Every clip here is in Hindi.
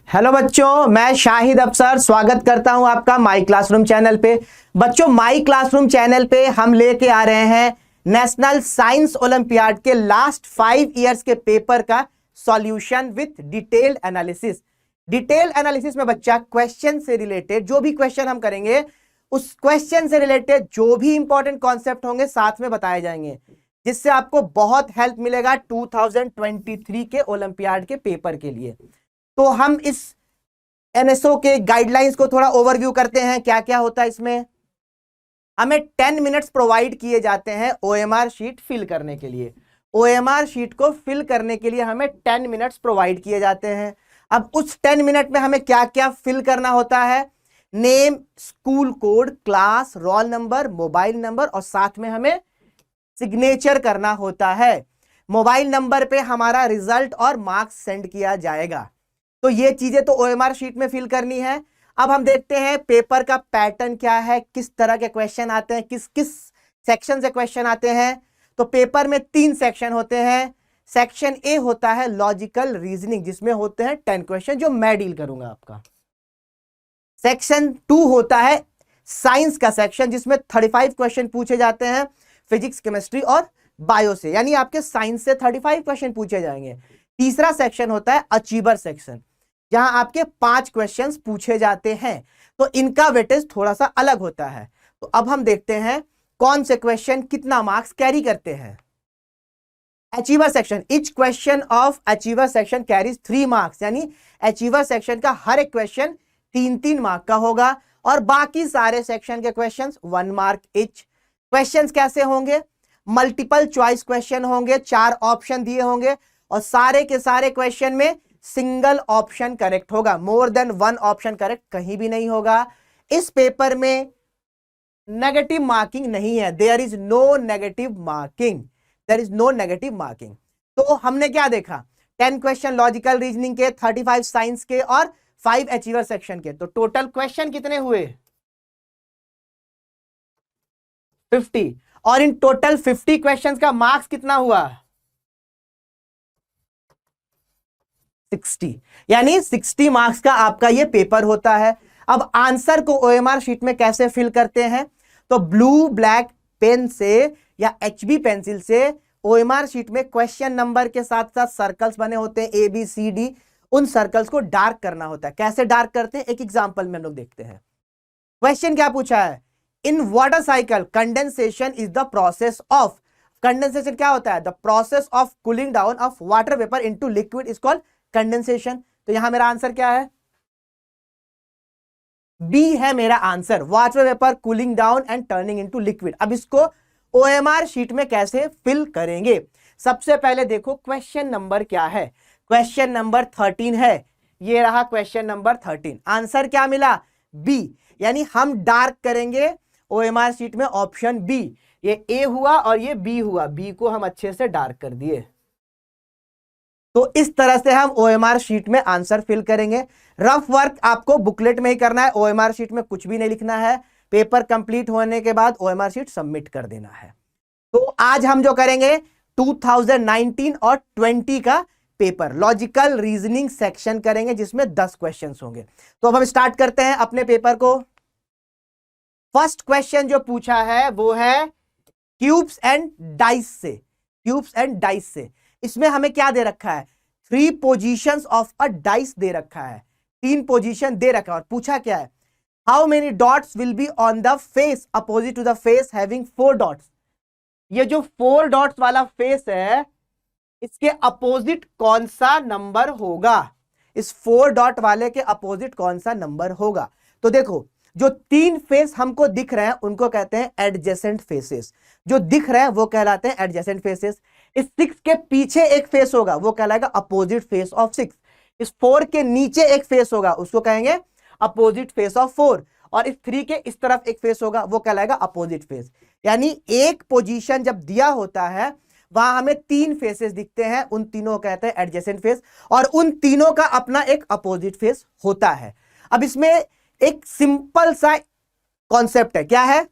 हेलो बच्चों, मैं शाहिद अफसर स्वागत करता हूं आपका माई क्लासरूम चैनल पे। बच्चों, माई क्लासरूम चैनल पे हम लेके आ रहे हैं नेशनल साइंस ओलंपियाड के लास्ट 5 इयर्स के पेपर का solution with detailed analysis. Detail analysis में बच्चा क्वेश्चन से रिलेटेड जो भी क्वेश्चन हम करेंगे उस क्वेश्चन से रिलेटेड जो भी इंपॉर्टेंट कॉन्सेप्ट होंगे साथ में बताए जाएंगे, जिससे आपको बहुत हेल्प मिलेगा 2023 के ओलंपियाड के पेपर के लिए। तो हम इस एनएसओ के गाइडलाइंस को थोड़ा ओवरव्यू करते हैं। क्या क्या होता है इसमें। हमें 10 मिनट्स प्रोवाइड किए जाते हैं ओएमआर शीट फिल करने के लिए। ओएमआर शीट को फिल करने के लिए हमें 10 मिनट्स प्रोवाइड किए जाते हैं। अब उस 10 मिनट में हमें क्या क्या फिल करना होता है। Name, school code, class, roll number, mobile number और साथ में हमें सिग्नेचर करना होता है। मोबाइल नंबर पे हमारा रिजल्ट और मार्क्स सेंड किया जाएगा। तो ये चीजें तो ओएमआर शीट में फिल करनी है। अब हम देखते हैं पेपर का पैटर्न क्या है, किस तरह के क्वेश्चन आते हैं, किस किस सेक्शन से क्वेश्चन आते हैं। तो पेपर में 3 सेक्शन होते हैं। सेक्शन ए होता है लॉजिकल रीजनिंग, जिसमें होते हैं 10 क्वेश्चन जो मैं डील करूंगा आपका। सेक्शन 2 होता है साइंस का सेक्शन, जिसमें 35 क्वेश्चन पूछे जाते हैं फिजिक्स, केमिस्ट्री और बायो से, यानी आपके साइंस से 35 क्वेश्चन पूछे जाएंगे। तीसरा सेक्शन होता है अचीवर सेक्शन, जहां आपके 5 क्वेश्चंस पूछे जाते हैं। तो इनका वेटेज थोड़ा सा अलग होता है। तो अब हम देखते हैं कौन से क्वेश्चन कितना मार्क्स कैरी करते हैं। Achiever section, each question of achiever section carries 3 marks, यानी अचीवर सेक्शन का हर एक क्वेश्चन 3-3 मार्क का होगा और बाकी सारे सेक्शन के क्वेश्चंस 1 मार्क ईच। क्वेश्चंस कैसे होंगे। मल्टीपल चॉइस क्वेश्चन होंगे, 4 ऑप्शन दिए होंगे और सारे के सारे क्वेश्चन में सिंगल ऑप्शन करेक्ट होगा। मोर देन 1 ऑप्शन करेक्ट कहीं भी नहीं होगा। इस पेपर में नेगेटिव मार्किंग नहीं है। There is no negative marking, there is no negative marking. तो हमने क्या देखा, 10 क्वेश्चन लॉजिकल रीजनिंग के, 35 साइंस के और 5 अचीवर सेक्शन के। तो टोटल क्वेश्चन कितने हुए 50। और इन टोटल 50 क्वेश्चंस का मार्क्स कितना हुआ 60, यानी 60 मार्क्स का आपका ये पेपर होता है। अब आंसर को ओएमआर शीट में कैसे फिल करते हैं। तो ब्लू ब्लैक पेन से या एचबी पेंसिल से ओएमआर शीट में क्वेश्चन नंबर के साथ साथ सर्कल्स बने होते हैं ABCD, उन सर्कल्स को डार्क करना होता है। कैसे डार्क करते हैं, एक एग्जांपल में हम लोग देखते हैं। क्वेश्चन क्या पूछा है, in water cycle condensation is the process of, condensation क्या होता है, the process of cooling down of water vapour into liquid is called condensation. तो यहां मेरा आंसर क्या है, बी है मेरा answer, water vapour cooling down and turning into liquid. अब इसको ओएमआर शीट में कैसे फिल करेंगे। सबसे पहले देखो क्वेश्चन नंबर क्या है, क्वेश्चन नंबर 13 है। ये रहा क्वेश्चन नंबर 13। आंसर क्या मिला, बी, यानी हम डार्क करेंगे ओएमआर शीट में ऑप्शन बी। ये ए हुआ और ये बी हुआ, बी को हम अच्छे से डार्क कर दिए। तो इस तरह से हम ओएमआर शीट में आंसर फिल करेंगे। रफ वर्क आपको बुकलेट में ही करना है, ओएमआर शीट में कुछ भी नहीं लिखना है। पेपर कंप्लीट होने के बाद ओएमआर शीट सबमिट कर देना है। तो आज हम जो करेंगे 2019 और 20 का पेपर लॉजिकल रीजनिंग सेक्शन करेंगे, जिसमें 10 क्वेश्चंस होंगे। तो अब हम स्टार्ट करते हैं अपने पेपर को। फर्स्ट क्वेश्चन जो पूछा है वो है क्यूब्स एंड डाइस से, क्यूब्स एंड डाइस से। इसमें हमें क्या दे रखा है, 3 पोजीशंस ऑफ अ डाइस दे रखा है, 3 पोजीशन दे रखा है और पूछा क्या है, how many dots will be on the face opposite to the face having 4 dots. ये जो 4 डॉट्स वाला फेस है, इसके अपोजिट कौन सा नंबर होगा, इस 4 डॉट वाले के अपोजिट कौन सा नंबर होगा। तो देखो, जो 3 फेस हमको दिख रहे हैं उनको कहते हैं एडजेसेंट फेसेस, जो दिख रहे हैं वो कहलाते हैं एडजेसेंट फेसेस। इस 6 के पीछे एक फेस होगा वो कहलाएगा अपोजिट फेस ऑफ 6। इस 4 के नीचे एक फेस होगा उसको कहेंगे अपोजिट फेस ऑफ 4। और इस 3 के इस तरफ एक फेस होगा वो कहलाएगा अपोजिट फेस। यानी एक पोजीशन जब दिया होता है वहां हमें 3 फेसेस दिखते हैं, उन तीनों को कहते हैं एडजेसेंट फेस और उन तीनों का अपना एक अपोजिट फेस होता है। अब इसमें एक सिंपल सा कॉन्सेप्ट है, क्या है,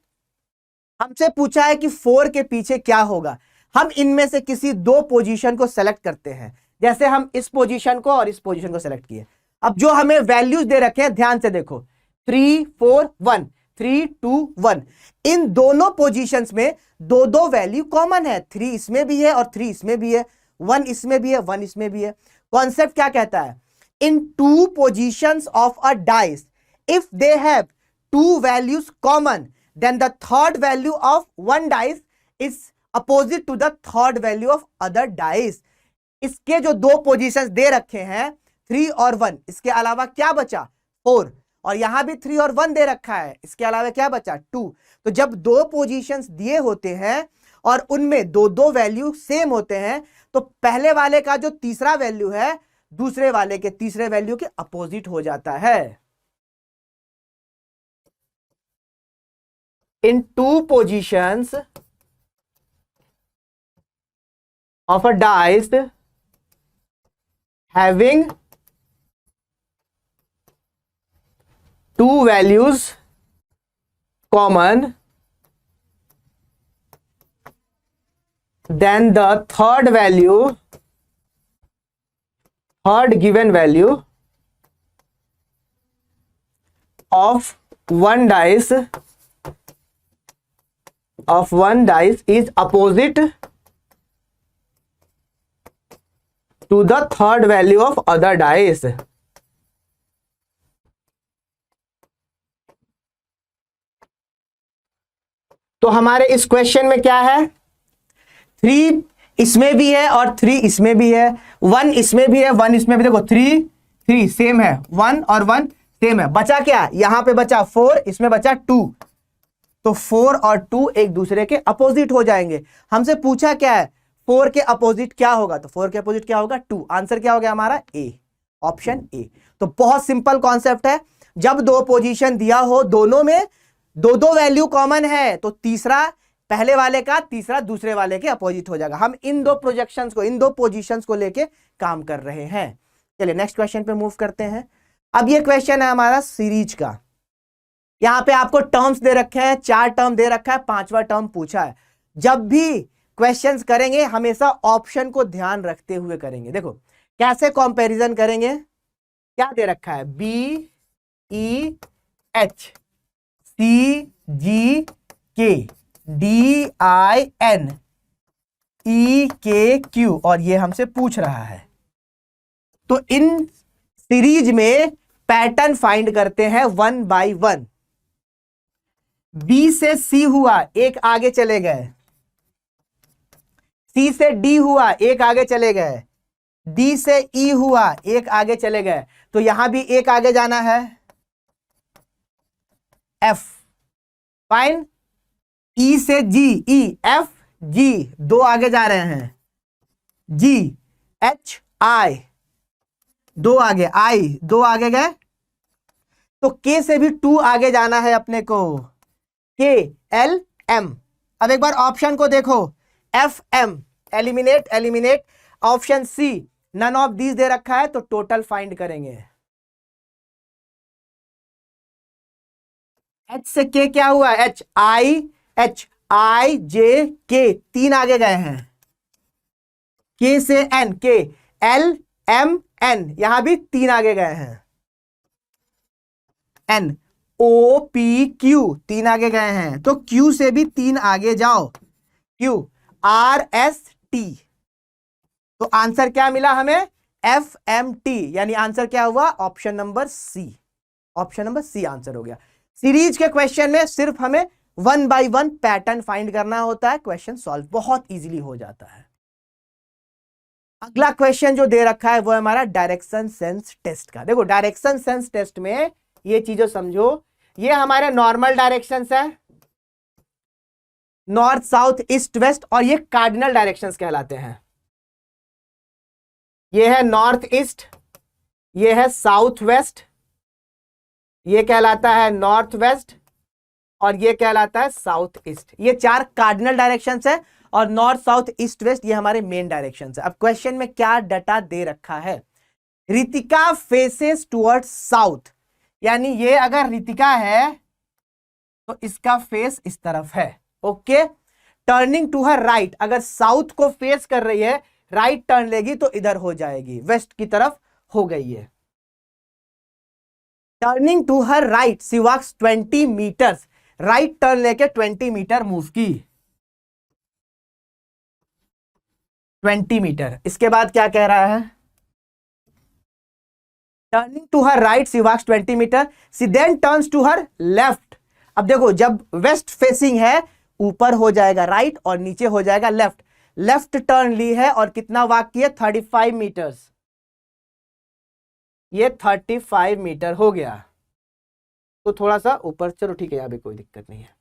हमसे पूछा है कि 4 के पीछे क्या होगा। हम इनमें से किसी 2 पोजीशन को सेलेक्ट करते हैं, जैसे हम इस पोजीशन को और इस पोजीशन को सेलेक्ट किए। अब जो हमें वैल्यूज दे रखे हैं ध्यान से देखो, 3 4 1, 3 2 1, इन दोनों पोजीशंस में दो दो वैल्यू कॉमन है, 3 इसमें भी है और 3 इसमें भी है, 1 इसमें भी है, 1 इसमें भी है। कॉन्सेप्ट क्या कहता है, in two positions of a dice if they have two values common then the third value of one dice is opposite to the third value of other dice. इसके जो दो पोजीशंस दे रखे हैं 3 और 1, इसके अलावा क्या बचा 4, और यहां भी 3 और 1 दे रखा है, इसके अलावा क्या बचा 2। तो जब दो पोजीशंस दिए होते हैं और उनमें दो दो वैल्यू सेम होते हैं तो पहले वाले का जो तीसरा वैल्यू है दूसरे वाले के तीसरे वैल्यू के अपोजिट हो जाता है। In two positions of a dice having two values common, then the third given value of one dice is opposite to the third value of other dice। तो हमारे इस क्वेश्चन में क्या है, 3 इसमें भी है और 3 इसमें भी है, 1 इसमें भी है, 1 इसमें भी। देखो 3 सेम है, 1 और 1 सेम है, बचा क्या, यहां पे बचा 4, इसमें बचा 2, तो 4 और 2 एक दूसरे के अपोजिट हो जाएंगे। हमसे पूछा क्या है, 4 के अपोजिट क्या होगा, तो 4 के अपोजिट क्या होगा 2। आंसर क्या हो गया हमारा ए, ऑप्शन ए। तो बहुत सिंपल कॉन्सेप्ट है, जब दो पोजीशन दिया हो दोनों में दो दो वैल्यू कॉमन है तो तीसरा पहले वाले का तीसरा दूसरे वाले के अपोजिट हो जाएगा। हम इन दो प्रोजेक्शंस को, इन दो पोजीशंस को लेके काम कर रहे हैं। चलिए नेक्स्ट क्वेश्चन पे मूव करते हैं। अब ये क्वेश्चन है हमारा सीरीज का। यहां पे आपको टर्म्स दे रखे हैं, 4 टर्म दे रखा है, 5वां टर्म पूछा है। जब भी क्वेश्चंस करेंगे हमेशा ऑप्शन को ध्यान रखते हुए करेंगे। देखो कैसे कंपैरिजन करेंगे, क्या दे रखा है, BEH CGK DIN EKQ, और ये हमसे पूछ रहा है। तो इन सीरीज में पैटर्न फाइंड करते हैं 1 बाय 1। B से C हुआ, एक आगे चले गए, C से D हुआ, एक आगे चले गए, D से E हुआ, एक आगे चले गए, तो यहां भी एक आगे जाना है, F फाइन। E से G, EF G, 2 आगे जा रहे हैं, G H I 2 आगे, I 2 आगे गए, तो K से भी 2 आगे जाना है अपने को, K L M। अब एक बार ऑप्शन को देखो, F M eliminate, option C none of these दे रखा है, तो टोटल फाइंड करेंगे। H से K क्या हुआ, H I J K 3 आगे गए हैं, K से N K L M N, यहां भी 3 आगे गए हैं, N O P Q 3 आगे गए हैं, तो Q से भी 3 आगे जाओ, Q R S T, तो आंसर क्या मिला हमें, FMT, यानी आंसर क्या हुआ, option number C, option number C answer हो गया। सीरीज के क्वेश्चन में सिर्फ हमें 1 बाय 1 पैटर्न फाइंड करना होता है, क्वेश्चन सॉल्व बहुत इजीली हो जाता है। अगला क्वेश्चन जो दे रखा है वो है हमारा डायरेक्शन सेंस टेस्ट का। देखो डायरेक्शन सेंस टेस्ट में ये चीजें समझो, ये हमारे नॉर्मल डायरेक्शंस है, नॉर्थ साउथ ईस्ट वेस्ट, और ये कार्डिनल डायरेक्शंस कहलाते हैं। ये है नॉर्थ ईस्ट, ये है साउथ वेस्ट, ये कहलाता है नॉर्थ वेस्ट, और ये कहलाता है साउथ ईस्ट। ये 4 कार्डिनल डायरेक्शंस है, और नॉर्थ साउथ ईस्ट वेस्ट ये हमारे मेन डायरेक्शंस है। अब क्वेश्चन में क्या डाटा दे रखा है, रितिका फेसेस टुवर्ड्स साउथ, यानी ये अगर रितिका है तो इसका फेस इस तरफ है, okay. Turning to her right, अगर साउथ को फेस कर रही है, राइट टर्न लेगी तो इधर हो जाएगी, वेस्ट की तरफ हो गई है। Turning to her right she walks 20 metres, right turn लेके 20 मीटर मूव की, 20 मीटर। इसके बाद क्या कह रहा है, turning to her right she walks 20 metre, she then turns to her left. अब देखो जब वेस्ट फेसिंग है ऊपर हो जाएगा राइट और नीचे हो जाएगा लेफ्ट, लेफ्ट टर्न ली है और कितना वॉक किया 35 मीटर्स, ये 35 मीटर हो गया। तो थोड़ा सा ऊपर, चलो ठीक है, यहां भी कोई दिक्कत नहीं है।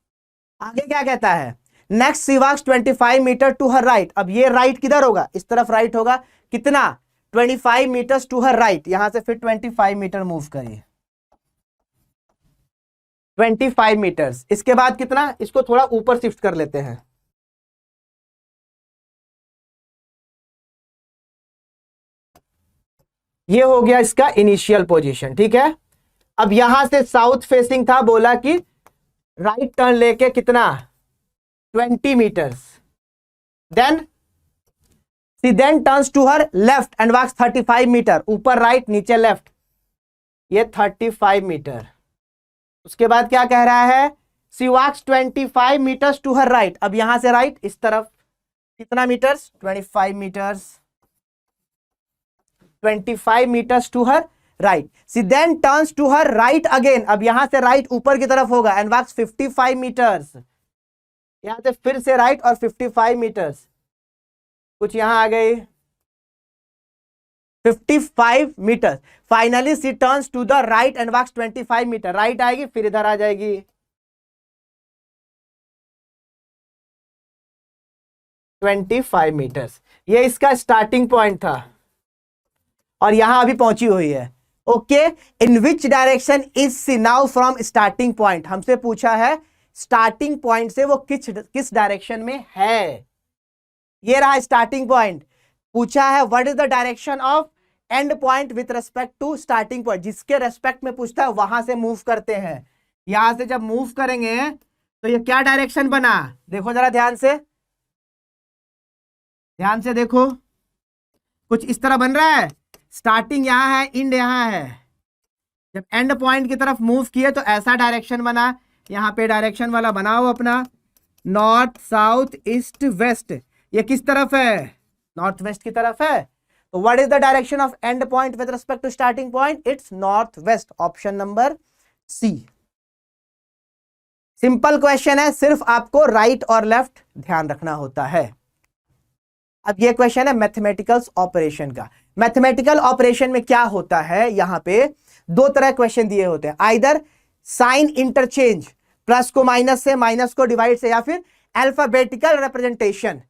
आगे क्या कहता है, next she walks 25 metre to her right. अब ये राइट किधर होगा, इस तरफ राइट होगा, कितना 25 मीटर्स टू हर राइट, यहां से फिर 25 मीटर मूव करिए, 25 मीटर्स। इसके बाद कितना, इसको थोड़ा ऊपर शिफ्ट कर लेते हैं, ये हो गया इसका इनिशियल पोजीशन, ठीक है। अब यहां से साउथ फेसिंग था, बोला कि राइट टर्न लेके कितना 20 metres, then she then turns to her left and walks 35 metre, ऊपर राइट नीचे लेफ्ट, ये 35 मीटर। उसके बाद क्या कह रहा है, she walks 25 metres to her right. अब यहां से राइट इस तरफ कितना metres, 25 metres, 25 metres to her right. She then turns to her right again, अब यहां से राइट ऊपर की तरफ होगा, एंड वॉक्स 55 मीटर्स, यहां से फिर से राइट और 55 मीटर्स, कुछ यहां आ गई 55 metre. Finally she turns to the right and walks 25 metre, right आएगी फिर इधर आ जाएगी 25 मीटर्स। ये इसका स्टार्टिंग पॉइंट था और यहां अभी पहुंची हुई है। Okay, in which direction is she now from starting point, हमसे पूछा है स्टार्टिंग पॉइंट से वो किस डायरेक्शन में है। ये रहा स्टार्टिंग पॉइंट, पूछा है what is the direction of end point with respect to starting point, जिसके रेस्पेक्ट में पूछता है वहां से मूव करते हैं। यहां से जब मूव करेंगे तो ये क्या डायरेक्शन बना, देखो जरा ध्यान से, ध्यान से देखो, कुछ इस तरह बन रहा है, स्टार्टिंग यहां है, एंड यहां है। जब एंड पॉइंट की तरफ मूव किए तो ऐसा डायरेक्शन बना, यहां पे डायरेक्शन वाला बनाओ अपना, नॉर्थ साउथ ईस्ट वेस्ट। ये किस तरफ है, नॉर्थ वेस्ट की तरफ है। तो what is the direction of end point with respect to starting point, it's north west, option number C. Simple question है, सिर्फ आपको राइट और लेफ्ट ध्यान रखना होता है। अब ये क्वेश्चन है मैथमेटिकल ऑपरेशन का। मैथमेटिकल ऑपरेशन में क्या होता है, यहां पे दो तरह क्वेश्चन दिए होते हैं, आइदर साइन इंटरचेंज, प्लस को माइनस से, माइनस को डिवाइड से, या फिर alphabetical representation,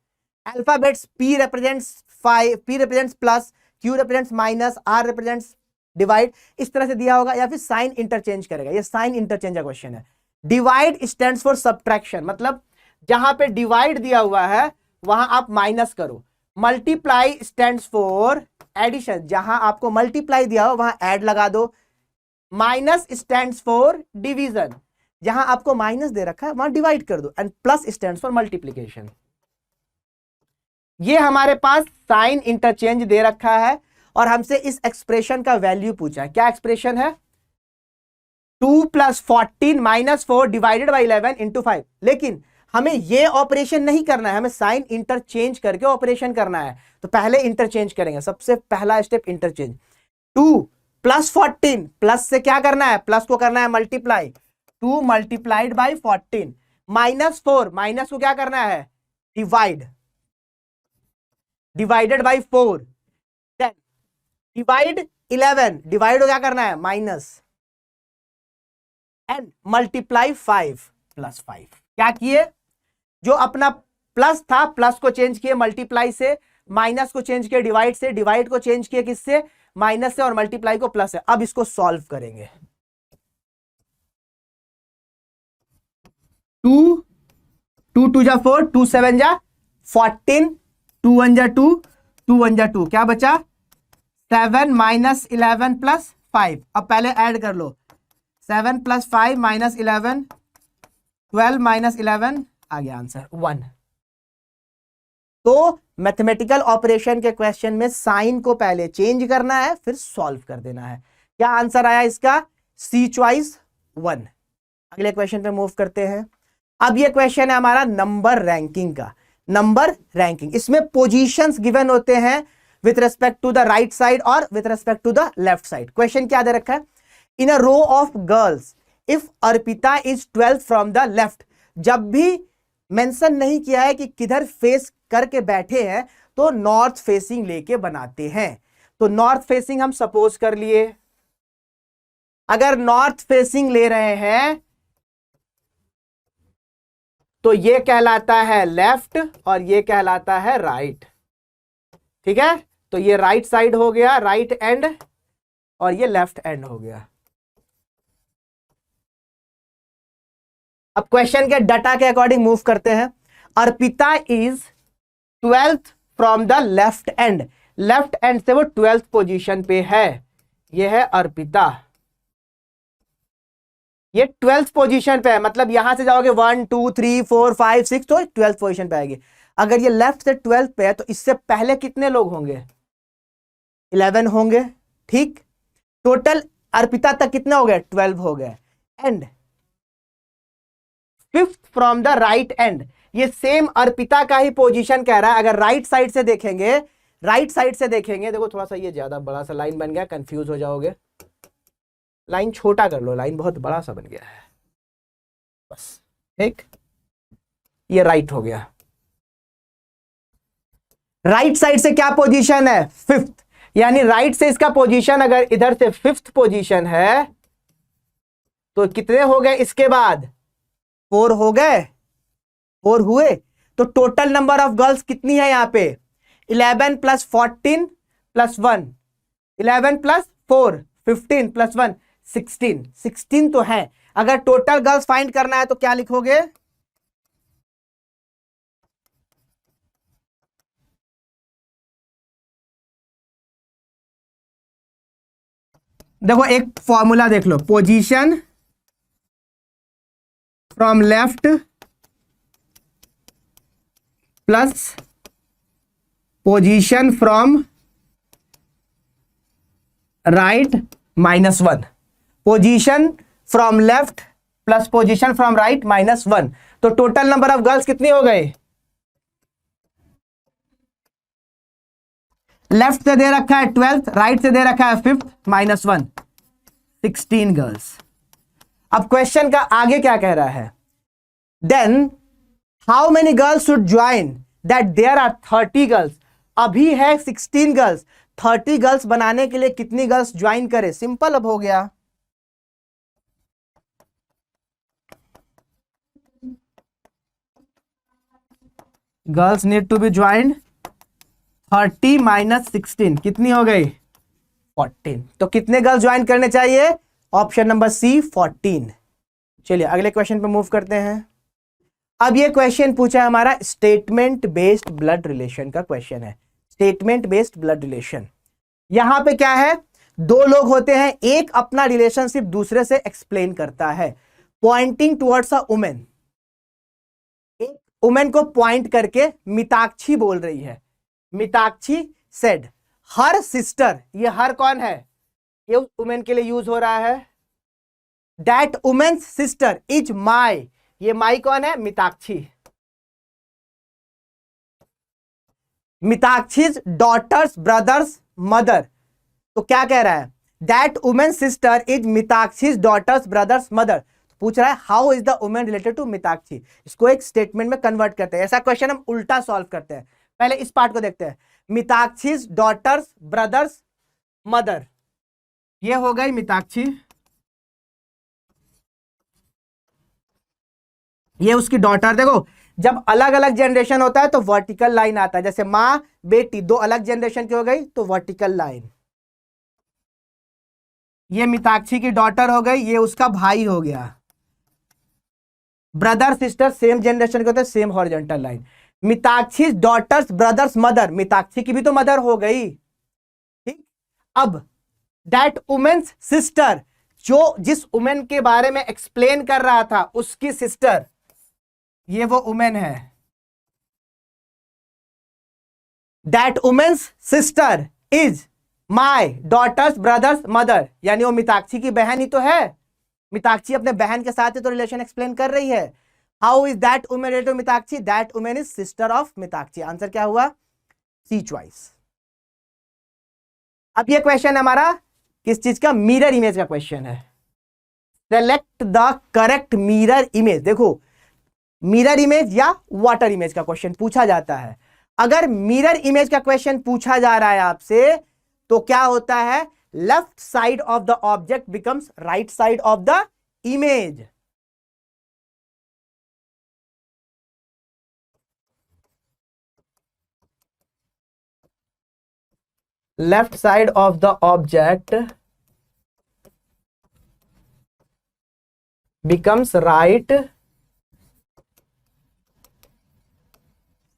alphabets P represents plus, Q represents minus, R represents divide, इस तरह से दिया होगा, या फिर साइन इंटरचेंज करेगा। ये साइन इंटरचेंज का क्वेश्चन है। डिवाइड स्टैंड्स फॉर सब्ट्रैक्शन, मतलब जहां पे डिवाइड दिया हुआ है वहां आप माइनस करो। मल्टीप्लाई स्टैंड्स फॉर एडिशन, जहां आपको मल्टीप्लाई दिया हो वहां ऐड लगा दो। माइनस स्टैंड्स फॉर डिवीजन, जहां आपको माइनस दे रखा है वहां डिवाइड कर दो। And plus stands for multiplication. ये हमारे पास साइन इंटरचेंज दे रखा है और हमसे इस एक्सप्रेशन का वैल्यू पूछा है। क्या एक्सप्रेशन है, 2 + 14 - 4 डिवाइडेड बाई 11 इंटू 5। लेकिन हमें ये ऑपरेशन नहीं करना है, हमें साइन इंटरचेंज करके ऑपरेशन करना है। तो पहले इंटरचेंज करेंगे, सबसे पहला स्टेप इंटरचेंज। 2 + 14, प्लस से क्या करना है, प्लस को करना है मल्टीप्लाई, 2 मल्टीप्लाइड बाई 14, -4, माइनस को क्या करना है divide, divided by 4, then divide 11, divide को क्या करना है माइनस, एंड मल्टीप्लाई 5 + 5। क्या किए, जो अपना प्लस था प्लस को चेंज किए मल्टीप्लाई से, माइनस को चेंज किए डिवाइड से, डिवाइड को चेंज किए किससे, माइनस से, और मल्टीप्लाई को प्लस है। अब इसको सॉल्व करेंगे। 2 2 2 जा 4, 2 7 जा 14, 2 1 जा 2, 2 1 जा 2, क्या बचा 7 - 11 + 5। अब पहले ऐड कर लो, 7 + 5 - 11, 12 - 11, आ गया आंसर 1। तो मैथमेटिकल ऑपरेशन के क्वेश्चन में साइन को पहले चेंज करना है फिर सॉल्व कर देना है। क्या आंसर आया इसका, सी चॉइस 1। अगले क्वेश्चन पे मूव करते हैं। अब ये क्वेश्चन है हमारा नंबर रैंकिंग का। नंबर रैंकिंग, इसमें पोजीशंस गिवन होते हैं with respect to the right side और with respect to the left side. Question क्या दे रखा है, in a row of girls if Arpita is 12th from the left. जब भी मेंशन नहीं किया है कि किधर फेस करके बैठे हैं तो नॉर्थ फेसिंग लेके बनाते हैं। तो नॉर्थ फेसिंग हम सपोज कर लिए, अगर नॉर्थ फेसिंग ले रहे हैं तो ये कहलाता है लेफ्ट और ये कहलाता है राइट। ठीक है, तो ये राइट साइड हो गया, राइट एंड, और ये लेफ्ट एंड हो गया। अब क्वेश्चन के डाटा के अकॉर्डिंग मूव करते हैं। Arpita is 12th from the left and, left and से वो 12th पोजीशन पे है। ये है अर्पिता, ये 12th पोजीशन पे है, मतलब यहां से जाओगे 1 2 3 4 5 6 तो 12th पोजीशन पे आएगी। अगर ये लेफ्ट से 12th पे है तो इससे पहले कितने लोग होंगे, 11 होंगे। ठीक, टोटल अर्पिता तक कितने हो गए, 12 हो गए। And 5th from the right and, ये सेम अर्पिता का ही पोजीशन कह रहा है। अगर राइट साइड से देखेंगे, राइट साइड से देखेंगे, देखो थोड़ा सा ये ज्यादा बड़ा सा लाइन बन गया, कंफ्यूज हो जाओगे। लाइन छोटा कर लो, लाइन बहुत बड़ा सा बन गया है बस। ठीक, ये राइट हो गया। राइट साइड से क्या पोजीशन है, 5th, यानी राइट से इसका पोजीशन अगर इधर से 5th पोजीशन है तो कितने हो गए, इसके बाद 4 हो गए, 4 हुए। तो टोटल नंबर ऑफ गर्ल्स कितनी है यहां पे, 11 + 14 + 1, 11 + 4 15 + 1 16, 16 तो है। अगर टोटल गर्ल्स फाइंड करना है तो क्या लिखोगे, देखो एक फॉर्मूला देख लो, position from left plus position from right -1, position from left plus position from right -1। तो टोटल नंबर ऑफ गर्ल्स कितनी हो गई, लेफ्ट से दे रखा है 12th, राइट से दे रखा है 5th -1, 16 गर्ल्स। अब क्वेश्चन का आगे क्या कह रहा है, then how many girls should join that there are 30 girls. अभी है 16 गर्ल्स, 30 गर्ल्स बनाने के लिए कितनी गर्ल्स ज्वाइन करे, सिंपल अब हो गया। Girls need to be joined, 30 - 16 कितनी हो गई, 14। तो कितने गर्ल्स ज्वाइन करने चाहिए, ऑप्शन नंबर सी 14। चलिए अगले क्वेश्चन पे मूव करते हैं। अब ये क्वेश्चन पूछा है हमारा स्टेटमेंट बेस्ड ब्लड रिलेशन का क्वेश्चन है। स्टेटमेंट बेस्ड ब्लड रिलेशन, यहां पे क्या है, दो लोग होते हैं, एक अपना रिलेशनशिप दूसरे से एक्सप्लेन करता है, पॉइंटिंग टुवर्ड्स अ वुमेन। एक वुमेन को पॉइंट करके मिताक्षी बोल रही है, मिताक्षी सेड हर सिस्टर, ये हर कौन है, ये वुमेन के लिए यूज हो रहा है। That women's sister is my, ये माई कौन है, Mitakshi, Mitakshi's daughter's brother's mother. तो क्या कह रहा है, that women sister is Mitakshi's daughter's brother's mother. पूछ रहा है how is the women related to Mitakshi. इसको एक स्टेटमेंट में कन्वर्ट करते हैं। ऐसा क्वेश्चन हम उल्टा सॉल्व करते हैं। पहले इस पार्ट को देखते हैं, मिताक्षीज डॉटर्स ब्रदर्स मदर, ये हो गई मिताक्षी, ये उसकी डॉटर। देखो जब अलग अलग जनरेशन होता है तो वर्टिकल लाइन आता है, जैसे माँ बेटी दो अलग जनरेशन की हो गई तो वर्टिकल लाइन। ये मिताक्षी की डॉटर हो गई, ये उसका भाई हो गया। ब्रदर सिस्टर सेम जनरेशन के होते हैं, same horizontal line. Mitakshi daughter's brother's mother, Mitakshi की भी तो मदर हो गई। ठीक, अब दैट वुमेन्स सिस्टर, जो जिस वुमेन के बारे में एक्सप्लेन कर रहा था उसकी सिस्टर, ये वो वुमेन है। That women's sister is my daughter's brother's mother, यानी वो मिताक्षी की बहन ही तो है, मिताक्षी अपने बहन के साथ ही तो रिलेशन एक्सप्लेन कर रही है। How is that women related to Mitakshi? That women is sister of Mitakshi. Answer क्या हुआ? C choice. अब ये क्वेश्चन है हमारा किस चीज का? मिरर इमेज का क्वेश्चन है। Select the correct mirror image. देखो, मिरर इमेज या वाटर इमेज का क्वेश्चन पूछा जाता है। अगर मिरर इमेज का क्वेश्चन पूछा जा रहा है आपसे तो क्या होता है? Left side of the object becomes right side of the image. Left side of the object becomes right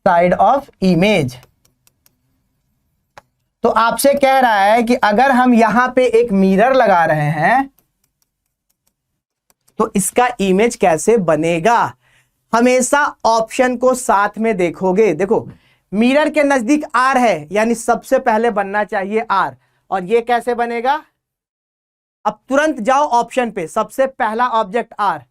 side of image। तो आपसे कह रहा है कि अगर हम यहां पे एक मिरर लगा रहे हैं तो इसका इमेज कैसे बनेगा? हमेशा ऑप्शन को साथ में देखोगे। देखो, मिरर के नजदीक आर है, यानी सबसे पहले बनना चाहिए आर। और ये कैसे बनेगा? अब तुरंत जाओ ऑप्शन पे, सबसे पहला ऑब्जेक्ट आर,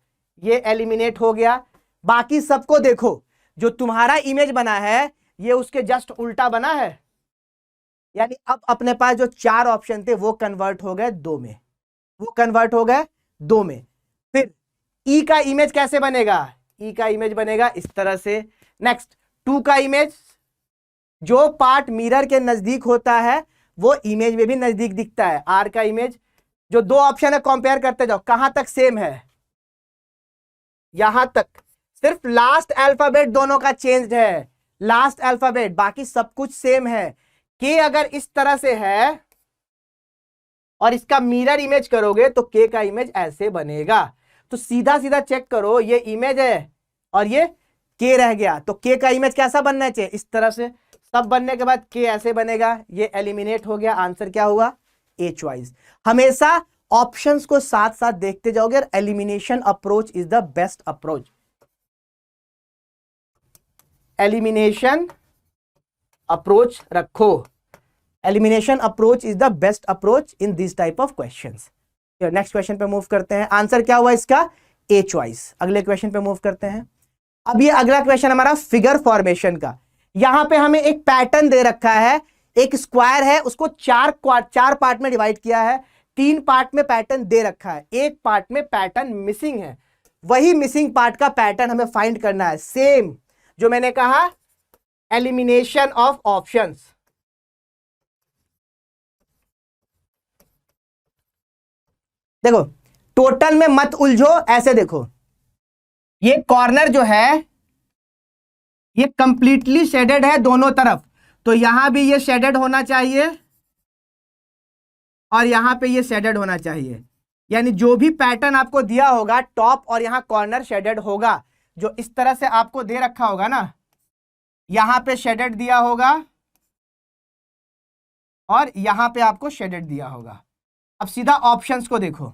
ये एलिमिनेट हो गया। बाकी सबको देखो, जो तुम्हारा इमेज बना है ये उसके जस्ट उल्टा बना है, यानी अब अपने पास जो 4 ऑप्शन थे वो कन्वर्ट हो गए 2 में, वो कन्वर्ट हो गए 2 में। फिर ई का इमेज कैसे बनेगा? ई का इमेज बनेगा इस तरह से। नेक्स्ट 2 का इमेज, जो पार्ट मिरर के नजदीक होता है वो इमेज में भी नजदीक दिखता है। आर का इमेज, जो 2 ऑप्शन है कंपेयर करते जाओ, कहां तक सेम है? यहां तक, सिर्फ लास्ट अल्फाबेट दोनों का चेंज है, लास्ट अल्फाबेट, बाकी सब कुछ सेम है। के अगर इस तरह से है और इसका मिरर इमेज करोगे तो के का इमेज ऐसे बनेगा। तो सीधा सीधा चेक करो, ये इमेज है और ये के रह गया, तो के का इमेज कैसा बनना चाहिए? इस तरह से। सब बनने के बाद के ऐसे बनेगा, ये एलिमिनेट हो गया। आंसर क्या हुआ? A choice. हमेशा ऑप्शंस को साथ साथ देखते जाओगे और elimination approach is the best approach. Elimination approach रखो। Elimination approach is the best approach in this type of questions. Next question पे मूव करते हैं। आंसर क्या हुआ इसका? A choice. अगले क्वेश्चन पे मूव करते हैं। अब ये अगला क्वेश्चन हमारा फिगर फॉर्मेशन का। यहां पे हमें एक पैटर्न दे रखा है, एक स्क्वायर है, उसको 4 पार्ट में डिवाइड किया है। 3 पार्ट में पैटर्न दे रखा है, एक पार्ट में पैटर्न मिसिंग है। वही मिसिंग पार्ट का पैटर्न हमें फाइंड करना है। सेम जो मैंने कहा, एलिमिनेशन ऑफ ऑप्शंस। देखो, टोटल में मत उलझो, ऐसे देखो, ये कॉर्नर जो है ये कंप्लीटली शेडेड है दोनों तरफ, तो यहां भी ये शेडेड होना चाहिए और यहां पे ये शेडेड होना चाहिए। यानी जो भी पैटर्न आपको दिया होगा टॉप और यहां कॉर्नर शेडेड होगा। जो इस तरह से आपको दे रखा होगा ना, यहां पे शेडेड दिया होगा और यहां पे आपको शेडेड दिया होगा। अब सीधा ऑप्शंस को देखो,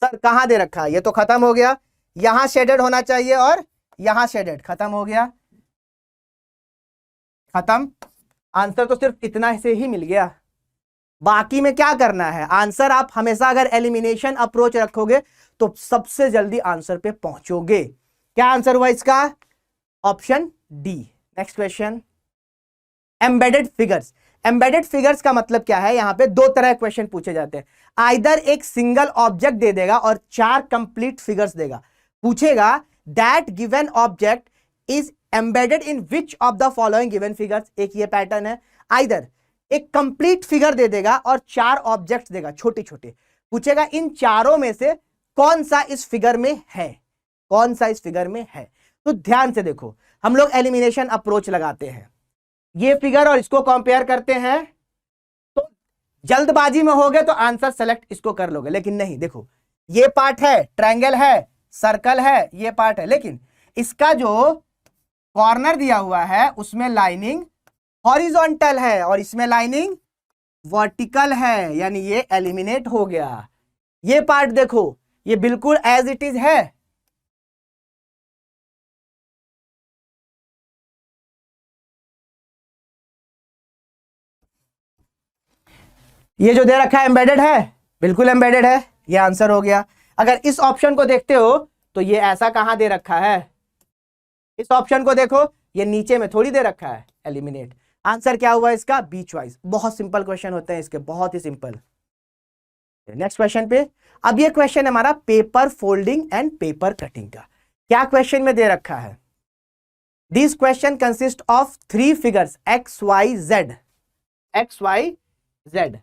सर कहां दे रखा है? ये तो खत्म हो गया, यहां शेडेड होना चाहिए और यहां शेडेड, खत्म हो गया, खत्म। आंसर तो सिर्फ इतना से ही मिल गया। बाकी में क्या करना है? आंसर आप हमेशा अगर एलिमिनेशन अप्रोच रखोगे तो सबसे जल्दी आंसर पे पहुंचोगे। क्या आंसर हुआ इसका? Option D. Next question, embedded figures. Embedded figures का मतलब क्या है? यहां पे 2 तरह के क्वेश्चन पूछे जाते हैं। आइदर एक सिंगल ऑब्जेक्ट दे देगा और 4 कंप्लीट फिगर्स देगा। पूछेगा that given object is embedded in which of the following given figures. एक ये पैटर्न है। आइदर एक कंप्लीट फिगर दे देगा और 4 ऑब्जेक्ट्स देगा छोटे छोटे। पूछेगा इन चारों में से कौन सा इस फिगर में है, कौन सा इस फिगर में है। तो ध्यान से देखो, हम लोग एलिमिनेशन अप्रोच लगाते हैं, ये फिगर और इसको कंपेयर करते हैं, तो जल्दबाजी में हो गए तो आंसर सेलेक्ट इसको कर लोगे, लेकिन नहीं। देखो, ये पार्ट है, ट्रायंगल है, सर्कल है, ये पार्ट है, लेकिन इसका जो कॉर्नर दिया हुआ है उसमें लाइनिंग हॉरिजॉन्टल है और इसमें लाइनिंग वर्टिकल है, यानी ये एलिमिनेट हो गया। ये पार्ट देखो, ये बिल्कुल एज इट इज है। ये जो दे रखा है एम्बेडेड है, बिल्कुल एम्बेडेड है, ये आंसर हो गया। अगर इस ऑप्शन को देखते हो तो ये ऐसा कहां दे रखा है, इस ऑप्शन को देखो, ये नीचे में थोड़ी दे रखा है, एलिमिनेट। आंसर क्या हुआ इसका, बी चॉइस। बहुत सिंपल क्वेश्चन होते हैं इसके, बहुत ही सिंपल। नेक्स्ट क्वेश्चन पे, अब ये क्वेश्चन है हमारा paper folding and paper cutting का। क्या क्वेश्चन में दे रखा है, this question consist of 3 figures X Y Z, X Y Z,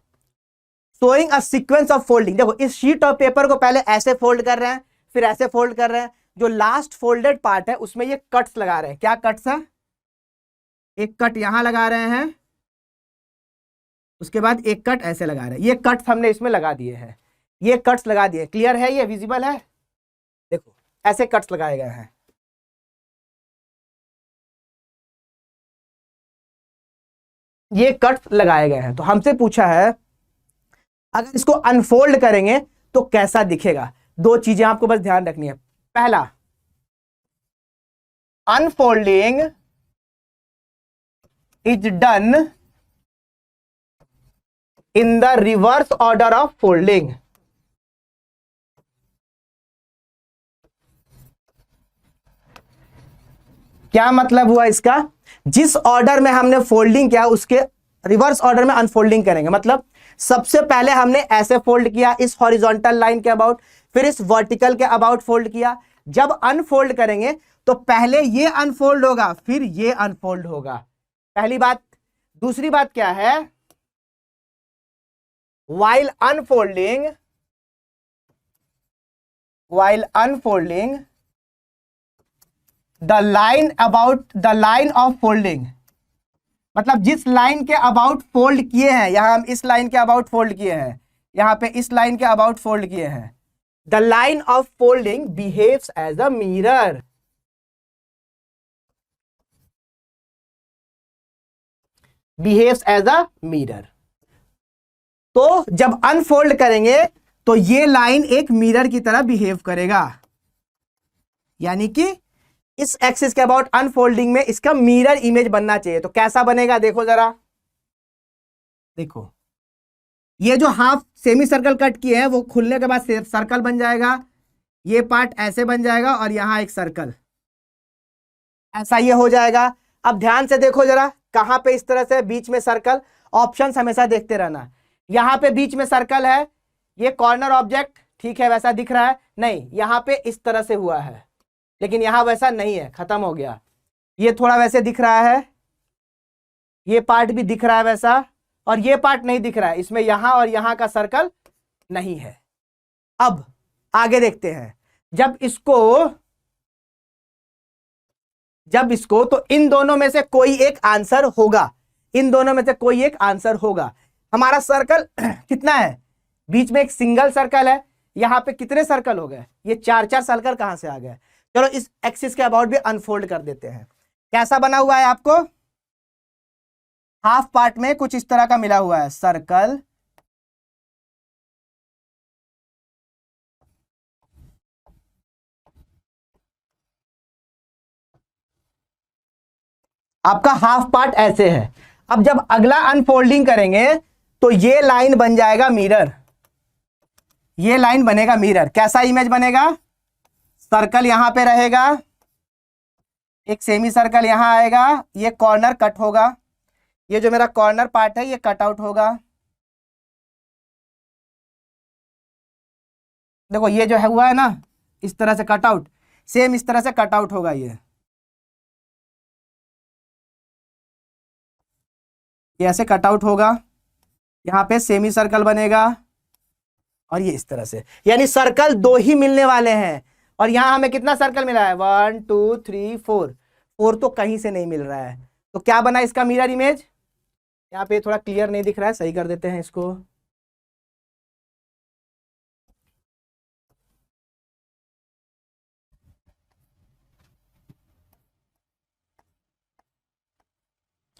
showing a sequence of folding. देखो इस शीट ऑफ पेपर को पहले ऐसे फोल्ड कर रहे हैं, फिर ऐसे फोल्ड कर रहे हैं, जो लास्ट फोल्डेड पार्ट है उसमें ये कट्स लगा रहे हैं। क्या कट्स है, एक कट यहां लगा रहे हैं, उसके बाद एक कट ऐसे लगा रहे हैं। ये कट्स हमने इसमें लगा दिए हैं, ये कट्स लगा दिए। क्लियर है, ये विजिबल है, देखो ऐसे कट्स लगाए गए हैं। ये कट्स लगाए गए हैं। तो हमसे पूछा है अगर इसको अनफोल्ड करेंगे तो कैसा दिखेगा। दो चीजें आपको बस ध्यान रखनी है। पहला, unfolding is done in the reverse order of folding. क्या मतलब हुआ इसका, जिस ऑर्डर में हमने फोल्डिंग किया उसके रिवर्स ऑर्डर में अनफोल्डिंग करेंगे। मतलब सबसे पहले हमने ऐसे फोल्ड किया इस हॉरिजॉन्टल लाइन के अबाउट, फिर इस वर्टिकल के अबाउट फोल्ड किया। जब अनफोल्ड करेंगे तो पहले ये अनफोल्ड होगा, फिर ये अनफोल्ड होगा, पहली बात। दूसरी बात क्या है, while unfolding the line of folding, मतलब जिस लाइन के अबाउट फोल्ड किए हैं, यहां हम इस लाइन के अबाउट फोल्ड किए हैं, यहां पे इस लाइन के अबाउट फोल्ड किए हैं, the line of folding behaves as a mirror. Behaves as a mirror. तो जब अनफोल्ड करेंगे तो ये लाइन एक मिरर की तरह बिहेव करेगा, यानी कि इस एक्सिस के अबाउट अनफोल्डिंग में इसका मिरर इमेज बनना चाहिए। तो कैसा बनेगा देखो जरा, देखो ये जो हाफ सेमी सर्कल कट किए हैं वो खुलने के बाद सर्कल बन जाएगा, ये पार्ट ऐसे बन जाएगा और यहां एक सर्कल, ऐसा ये हो जाएगा। अब ध्यान से देखो जरा, कहां पे इस तरह से बीच में सर्कल, ऑप्शंस हमेशा देखते रहना। यहां पे बीच में सर्कल है, ये कॉर्नर ऑब्जेक्ट ठीक है वैसा दिख रहा है, नहीं यहां पे इस तरह से हुआ है, लेकिन यहां वैसा नहीं है, खत्म हो गया। ये थोड़ा वैसे दिख रहा है, ये पार्ट भी दिख रहा है वैसा, और ये पार्ट नहीं दिख रहा है, इसमें यहां और यहां का सर्कल नहीं है। अब आगे देखते हैं, जब इसको तो इन दोनों में से कोई एक आंसर होगा, इन दोनों में से कोई एक आंसर होगा। हमारा सर्कल कितना है, बीच में एक सिंगल सर्कल है, यहां पे कितने सर्कल हो गए, ये 4 सर्कल कहां से आ गए। चलो इस एक्सिस के अबाउट भी अनफोल्ड कर देते हैं। कैसा बना हुआ है, आपको हाफ पार्ट में कुछ इस तरह का मिला हुआ है सर्कल, आपका हाफ पार्ट ऐसे है। अब जब अगला अनफोल्डिंग करेंगे तो ये लाइन बन जाएगा मिरर, ये लाइन बनेगा मिरर। कैसा इमेज बनेगा, सर्कल यहां पे रहेगा, एक सेमी सर्कल यहां आएगा, ये कॉर्नर कट होगा, ये जो मेरा कॉर्नर पार्ट है ये कट आउट होगा। देखो ये जो है हुआ है ना इस तरह से कट आउट, सेम इस तरह से कट आउट होगा, ये ऐसे कट आउट होगा, यहां पे सेमी सर्कल बनेगा और ये इस तरह से, यानी सर्कल 2 ही मिलने वाले हैं। और यहां हमें कितना सर्कल मिला है, 1 2 3 4 तो कहीं से नहीं मिल रहा है। तो क्या बना इसका मिरर इमेज, यहाँ पे थोड़ा क्लियर नहीं दिख रहा है, सही कर देते हैं इसको।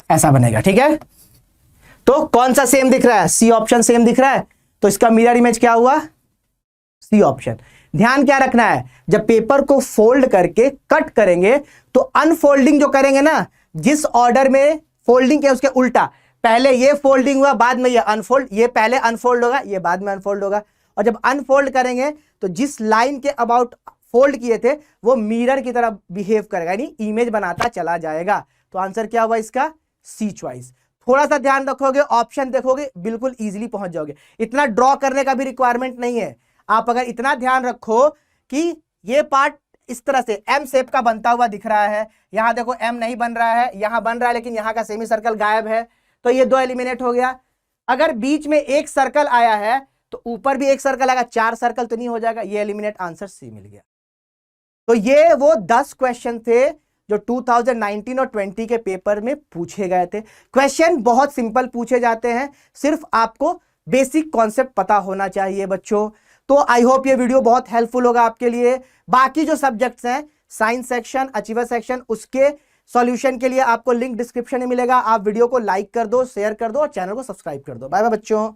ऐसा बनेगा, ठीक है। तो कौन सा सेम दिख रहा है, सी ऑप्शन सेम दिख रहा है, तो इसका मिरर इमेज क्या हुआ, सी ऑप्शन। ध्यान क्या रखना है, जब पेपर को फोल्ड करके कट करेंगे तो अनफोल्डिंग जो करेंगे ना, जिस ऑर्डर में फोल्डिंग के उसके उल्टा, पहले ये फोल्डिंग हुआ, बाद में ये अनफोल्ड, ये पहले अनफोल्ड होगा, ये बाद में अनफोल्ड होगा। और जब अनफोल्ड करेंगे तो जिस लाइन के अबाउट फोल्ड किए थे वो मिरर की तरह बिहेव करेगा, यानी इमेज बनाता चला जाएगा। तो आंसर क्या हुआ इसका? सी चॉइस। थोड़ा सा ध्यान रखोगे, ऑप्शन देखोगे, बिल्कुल इजीली पहुंच जाओगे। इतना ड्रॉ करने का भी रिक्वायरमेंट नहीं है। आप अगर इतना ध्यान रखो कि ये पार्ट इस तरह से एम शेप का बनता हुआ दिख रहा है, यहां देखो एम नहीं बन रहा है, यहां बन रहा है लेकिन यहां का सेमी सर्कल गायब है, तो ये 2 एलिमिनेट हो गया। अगर बीच में एक सर्कल आया है तो ऊपर भी एक सर्कल आएगा, 4 सर्कल तो नहीं हो जाएगा, ये एलिमिनेट, आंसर सी मिल गया। तो ये वो 10 क्वेश्चन थे जो 2019 और 20 के पेपर में पूछे गए थे। क्वेश्चन बहुत सिंपल पूछे जाते हैं, सिर्फ आपको बेसिक कॉन्सेप्ट पता होना चाहिए बच्चों। तो आई होप ये वीडियो बहुत हेल्पफुल होगा आपके लिए। बाकी जो सब्जेक्ट्स हैं, साइंस सेक्शन, अचीवर सेक्शन, उसके सॉल्यूशन के लिए आपको लिंक डिस्क्रिप्शन में मिलेगा। आप वीडियो को लाइक कर दो, शेयर कर दो और चैनल को सब्सक्राइब कर दो। बाय बाय बच्चों।